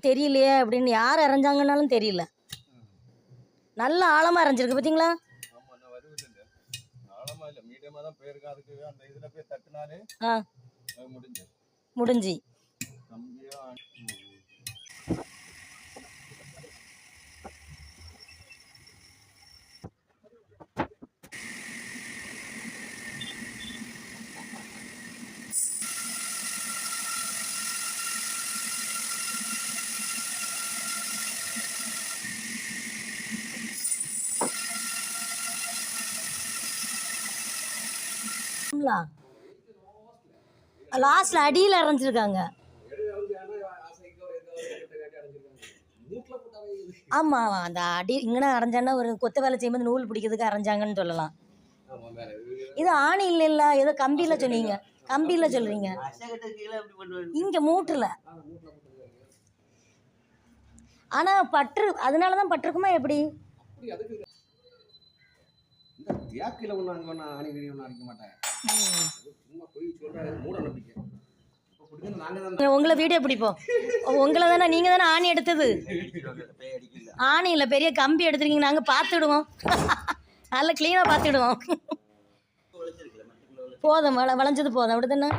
தெரியலையே அப்படின்னு யார் அரைஞ்சாங்கன்னாலும் தெரியல. நல்ல ஆழமா அரைஞ்சிருக்கு பார்த்தீங்களா? முடிஞ்சு லாஸ்ட்ல அடியில் அரைஞ்சிருக்காங்க. ஆமாம், அந்த அடி இங்கே அரைஞ்சான்னா ஒரு கொத்த வேலை செய்யும்போது நூல் பிடிக்கிறதுக்கு அரைஞ்சாங்கன்னு சொல்லலாம். இது ஆணி இல்லைல்ல, ஏதோ கம்பியில் சொன்னீங்க, கம்பியில் சொல்கிறீங்க. இங்கே மூட்டில் ஆனால் பற்று, அதனால தான் பட்டிருக்குமா எப்படி? உங்களை வீடியோ பிடிப்போம். உங்களை தானே, நீங்கள் தானே ஆணி எடுத்தது. ஆணி இல்லை, பெரிய கம்பி எடுத்துருக்கீங்க. நாங்கள் பார்த்துடுவோம், நல்லா க்ளீனாக பார்த்துடுவோம். போதும், வளைஞ்சது போதும், அப்படி தானே.